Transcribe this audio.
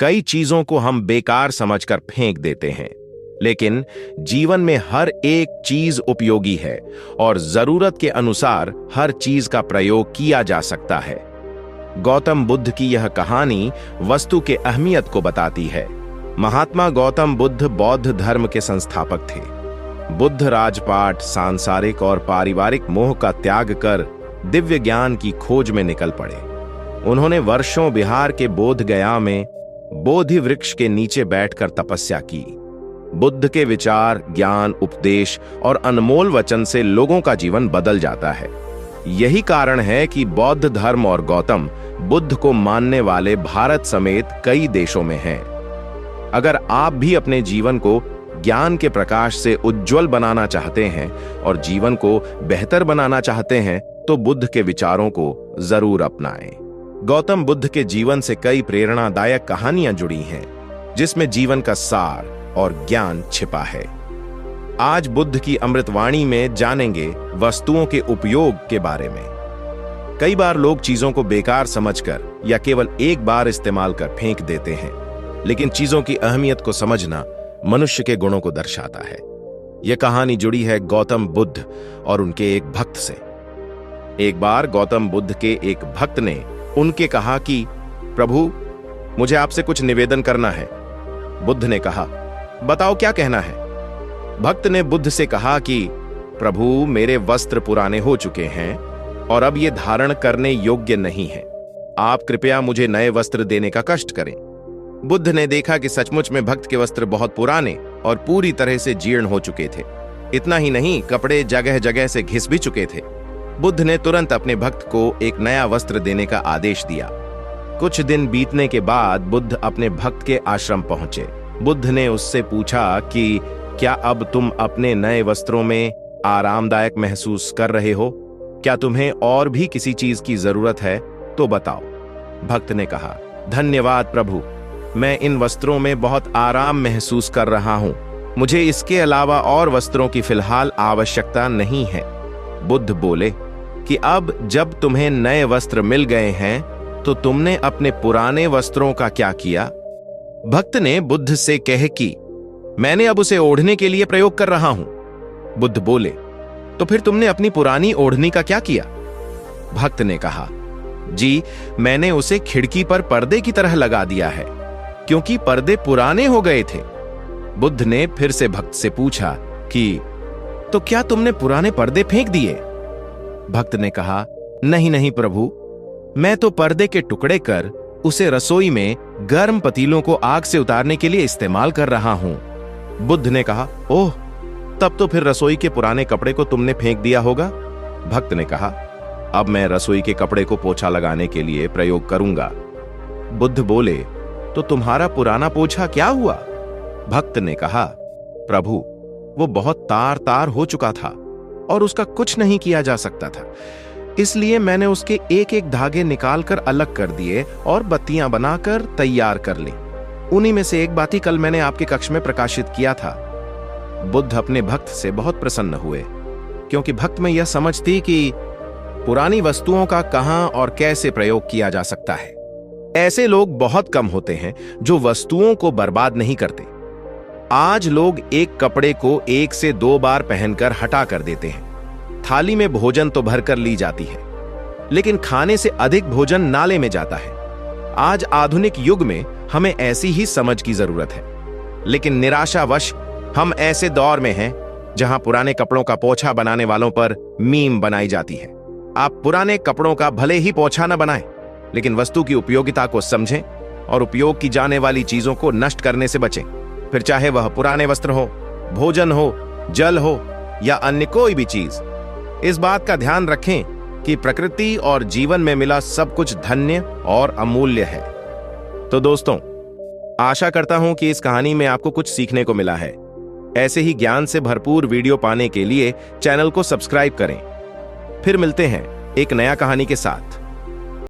कई चीजों को हम बेकार समझकर फेंक देते हैं, लेकिन जीवन में हर एक चीज उपयोगी है और जरूरत के अनुसार हर चीज का प्रयोग किया जा सकता है। गौतम बुद्ध की यह कहानी वस्तु के अहमियत को बताती है। महात्मा गौतम बुद्ध बौद्ध धर्म के संस्थापक थे। बुद्ध राजपाट, सांसारिक और पारिवारिक मोह का त्याग कर दिव्य ज्ञान की खोज में निकल पड़े। उन्होंने वर्षों बिहार के बोध गया में बोधि वृक्ष के नीचे बैठकर तपस्या की। बुद्ध के विचार, ज्ञान, उपदेश और अनमोल वचन से लोगों का जीवन बदल जाता है। यही कारण है कि बौद्ध धर्म और गौतम बुद्ध को मानने वाले भारत समेत कई देशों में हैं। अगर आप भी अपने जीवन को ज्ञान के प्रकाश से उज्जवल बनाना चाहते हैं और जीवन को बेहतर बनाना चाहते हैं, तो बुद्ध के विचारों को जरूर अपनाएं। गौतम बुद्ध के जीवन से कई प्रेरणादायक कहानियां जुड़ी हैं, जिसमें जीवन का सार और ज्ञान छिपा है। आज बुद्ध की अमृतवाणी में जानेंगे वस्तुओं के उपयोग के बारे में। कई बार लोग चीजों को बेकार समझकर या केवल एक बार इस्तेमाल कर फेंक देते हैं, लेकिन चीजों की अहमियत को समझना मनुष्य के गुणों को दर्शाता है। यह कहानी जुड़ी है गौतम बुद्ध और उनके एक भक्त से। एक बार गौतम बुद्ध के एक भक्त ने उनके कहा कि प्रभु, मुझे आपसे कुछ निवेदन करना है। बुद्ध ने कहा, बताओ क्या कहना है। भक्त ने बुद्ध से कहा कि प्रभु, मेरे वस्त्र पुराने हो चुके हैं और अब ये धारण करने योग्य नहीं है। आप कृपया मुझे नए वस्त्र देने का कष्ट करें। बुद्ध ने देखा कि सचमुच में भक्त के वस्त्र बहुत पुराने और पूरी तरह से जीर्ण हो चुके थे। इतना ही नहीं, कपड़े जगह जगह से घिस भी चुके थे। बुद्ध ने तुरंत अपने भक्त को एक नया वस्त्र देने का आदेश दिया। कुछ दिन बीतने के बाद बुद्ध अपने भक्त के आश्रम पहुंचे। बुद्ध ने उससे पूछा कि क्या अब तुम अपने नए वस्त्रों में आरामदायक महसूस कर रहे हो? क्या तुम्हें और भी किसी चीज की जरूरत है तो बताओ। भक्त ने कहा, धन्यवाद प्रभु, मैं इन वस्त्रों में बहुत आराम महसूस कर रहा हूं। मुझे इसके अलावा और वस्त्रों की फिलहाल आवश्यकता नहीं है। बुद्ध बोले कि अब जब तुम्हें नए वस्त्र मिल गए हैं, तो तुमने अपने पुराने वस्त्रों का क्या किया? भक्त ने बुद्ध से कहे कि मैंने अब उसे ओढ़ने के लिए प्रयोग कर रहा हूं। बुद्ध बोले, तो फिर तुमने अपनी पुरानी ओढ़नी का क्या किया? भक्त ने कहा, जी, मैंने उसे खिड़की पर पर्दे की तरह लगा दिया है, क्योंकि पर्दे पुराने हो गए थे। बुद्ध ने फिर से भक्त से पूछा कि तो क्या तुमने पुराने पर्दे फेंक दिए? भक्त ने कहा, नहीं नहीं प्रभु, मैं तो पर्दे के टुकड़े कर उसे रसोई में गर्म पतीलों को आग से उतारने के लिए इस्तेमाल कर रहा हूं। बुद्ध ने कहा, ओह, तब तो फिर रसोई के पुराने कपड़े को तुमने फेंक दिया होगा। भक्त ने कहा, अब मैं रसोई के कपड़े को पोछा लगाने के लिए प्रयोग करूंगा। बुद्ध बोले, तो तुम्हारा पुराना पोछा क्या हुआ? भक्त ने कहा, प्रभु, वो बहुत तार तार हो चुका था और उसका कुछ नहीं किया जा सकता था। इसलिए मैंने उसके एक एक धागे निकालकर अलग कर दिए और बत्तियां बनाकर तैयार कर ली। उन्हीं में से एक बाती कल मैंने आपके कक्ष में प्रकाशित किया था। बुद्ध अपने भक्त से बहुत प्रसन्न हुए, क्योंकि भक्त में यह समझ थी कि पुरानी वस्तुओं का कहां और कैसे प्रयोग किया जा सकता है। ऐसे लोग बहुत कम होते हैं जो वस्तुओं को बर्बाद नहीं करते। आज लोग एक कपड़े को 1 से 2 बार पहनकर हटा कर देते हैं। थाली में भोजन तो भरकर ली जाती है, लेकिन खाने से अधिक भोजन नाले में जाता है। आज आधुनिक युग में हमें ऐसी ही समझ की जरूरत है, लेकिन निराशावश हम ऐसे दौर में हैं जहां पुराने कपड़ों का पोछा बनाने वालों पर मीम बनाई जाती है। आप पुराने कपड़ों का भले ही पोछा न बनाएं, लेकिन वस्तु की उपयोगिता को समझें और उपयोग की जाने वाली चीजों को नष्ट करने से बचें। फिर चाहे वह पुराने वस्त्र हो, भोजन हो, जल हो या अन्य कोई भी चीज। इस बात का ध्यान रखें कि प्रकृति और जीवन में मिला सब कुछ धन्य और अमूल्य है। तो दोस्तों, आशा करता हूं कि इस कहानी में आपको कुछ सीखने को मिला है। ऐसे ही ज्ञान से भरपूर वीडियो पाने के लिए चैनल को सब्सक्राइब करें। फिर मिलते हैं एक नया कहानी के साथ।